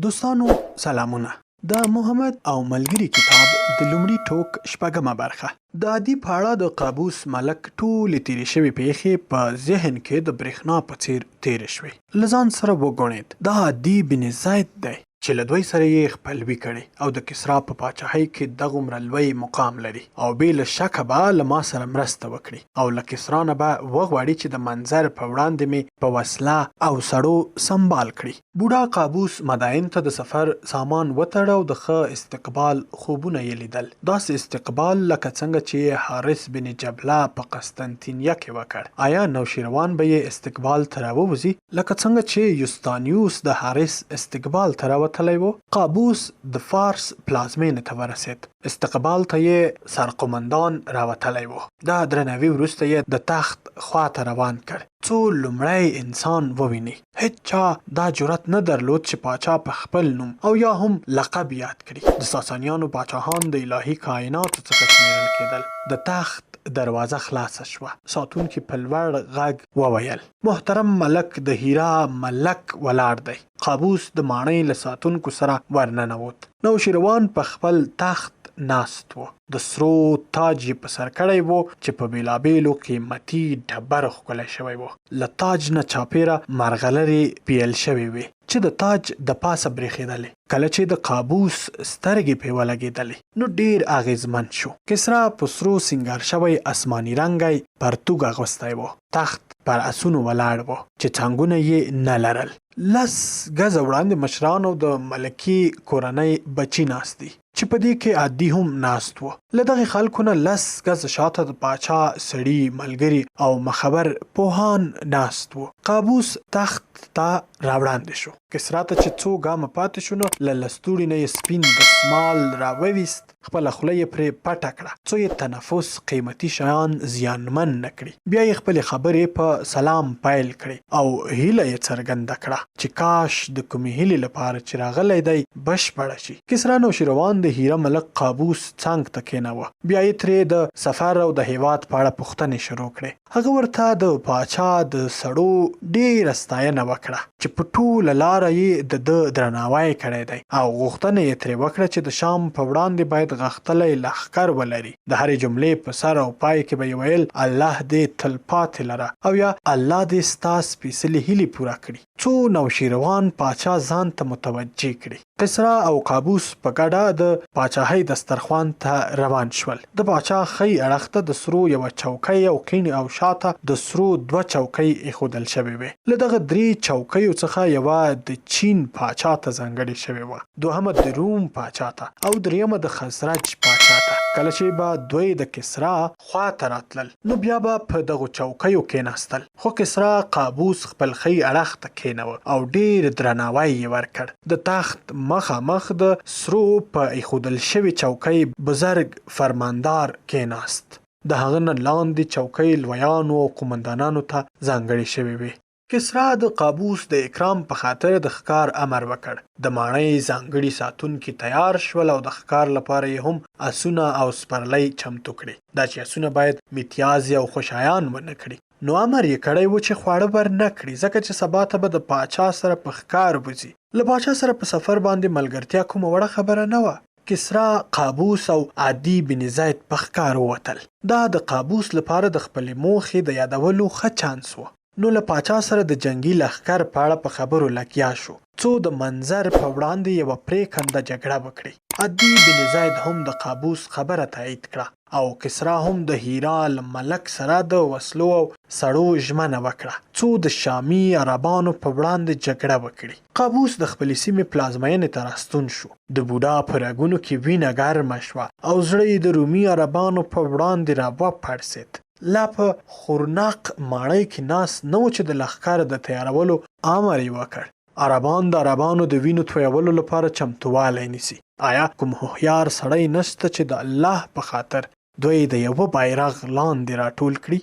دوستانو سلامونه. د محمد او ملګري کتاب د لومړي ټوک شپږمه برخه. د عادي پاړه د قابوس ملک ټولې تیرې شوې پیښې په ذهن کې د برېښنا په څیر تیرې شوې. له ځان سره وګڼېد دا عادي بن زید دی چې له دوی سره یې خپلوي کړې او د کسرا په پاچاهۍ کې دغومره لوی مقام لري او بې له شکه به له ما سره مرسته وکړي او له کسرا نه به وغواړي چې د منظر په وړاندې مې په وسله او سړو سنبال کړي. بوډا قابوس مداین ته د سفر سامان وتړه او د ښه استقبال خوبونه یې لیدل. داسې استقبال لکه څنګه چې حارث بن جبله په قسطنطنیه کې وکړ. آیا نوشیروان به یې استقبال ته راووځي لکه څنګه چې یوستانیوس د حارث استقبال ته راوتلی و؟ قابوس د فارس پلازمینې ته ورسېد. استقبال ته یې سرقمندان راوتلی و. دا درناوي وروسته یې د تخت خواته روان کړ څو لومړی انسان وویني. هیڅ چا دا جرأت نه درلود چې پاچا په خپل نوم او یا هم لقب یاد کړي. د ساسانیانو پاچاهان د الهي کائناتو څخه شمیرل کېدل. د تخت دروازه خلاصه شوه. ساتونکي په لوړ غږ وویل: محترم ملک د هیرا ملک ولاړ دی. قابوس د ماڼۍ له ساتونکو سره ورننوت. نوشیروان په خپل تخت ناست و. د سرو تاج یې په سر کړی و چې په بیلابیلو قیمتي ډبرو ښکلی شوی و. له تاج نه چاپیره مرغلرې پیل شوې وې چې د تاج د پاسه برېښېدلې. کله چې د قابوس سترګې پرې ولګېدلې نو ډېر اغېزمن شو. کسرا په سرو سینګار شوی اسماني رنګی پرتوګ اغوستی و. تخت پر اسونو ولاړ و چې څنګونه یې نه لرل. 10 ګزه وړاندې مشران او د ملکي کورنۍ بچي ناست دي چې په دې کې عادي هم ناست و. له دغې خلکو نه 10 ګزه شاته د پاچا سړي ملګري او مخبر پوهان ناست و. قابوس تخت ته راوړاندې شو. کسرا ته چې څو ګامه پاتې شو نو له لستوړي نه یې سپین دستمال راوویست. خپله خوله یې پرې پټه کړه څو یې تنفس قیمتي شیان زیانمن نه کړي. بیا یې خپلې خبرې په سلام پیل کړې او هیله یې څرګنده کړه چې کاش د کومې هیلې لپاره چې راغلی دی بشپړه شي. کسرا نوشیروان د هیره ملک قابوس څنګ ته کېناوه. بیا یې ترې د سفر او د هیواد په اړه پوښتنې شروع کړې. هغه ورته د پاچا د سړو ډېره ستاینه وکړه چې په ټوله لاره یې د درناوی کړی دی او غوښتنه یې ترې وکړه چې د شام په وړاندې باید غښتلی لښکر ولري. د هرې جملې په سر او پای کې به یې ویل: الله دې تلپاتې لره او یا الله دې ستا سپېڅلې هیلې پوره کړي. څو نوشیروان پاچا ځان ته متوجه کړي. کسرا او قابوس په ګډه د پاچاهۍ دسترخوان ته روان شول. د پاچا ښی اړخ ته د سرو یوه چوکۍ او کیڼ او شاته د سرو 2 چوکۍ ایښودل شوې وې. له دغه 3 چوکیو څخه یوه د چین پاچا ته ځانګړې شوې وه، دوهمه د روم پاچا ته او دریمه د خزرج پاچا ته. کله چې به دوی د کسرا خواته راتلل نو بیا به په دغو چوکیو کېناستل. خو کسرا قابوس خپل ښی اړخ ته کېنوه او ډېر درناوی یې ورکړ. د تخت مخامخ د سرو په ایښودل شوې چوکۍ بزرګ فرماندار کېناست. د هغه نه لاندې چوکۍ لویانو او قومندانانو ته ځانګړې شوې وې. کسرا د قابوس د اکرام په خاطر د ښکار امر وکړ. د ماڼۍ ځانګړي ساتونکي تیار شول او د ښکار لپاره یې هم اسونه او سپرلۍ چمتو کړي. دا چې اسونه باید میتیازې او خوشایان ونه کړي. نو امر یې کړی و چې خواړه ور نه کړي ځکه چې سبا ته به د پاچا سره په ښکار وځي. له پاچا سره په سفر باندې ملګرتیا کومه وړه خبره نه وه. کسرا، قابوس او عادي بن زید په ښکار ووتل. دا د قابوس لپاره د خپلې موخې د یادولو ښه چانس و. نو له پاچا سره د جنگي لښکر په اړه په خبرو لګیا شو څو د منظر په وړاندې یوه پرېکنده جګړه وکړي. عادي بن زید هم د قابوس خبره تایید کړه او کسرا هم د هیرا له ملک سره د وسلو او سړو ژمنه وکړه څو د شامي عربانو په وړاندې جګړه وکړي. قابوس د خپلې سیمې پلازمینې ته راستون شو. د بوډا په رګونو کې وینه ګرمه شوه او زړه یې د رومي عربانو په وړاندې راوپړسېد. لا په خورناق ماڼۍ کې ناست نه و چې د لښکر د تیارولو امر یې وکړ. عربان د عربانو د وینو تویولو لپاره چمتووالی نیسي. آیا کوم هوښیار سړی نشته چې د الله په خاطر دوی د یوه بیرغ لاندې راټول کړي؟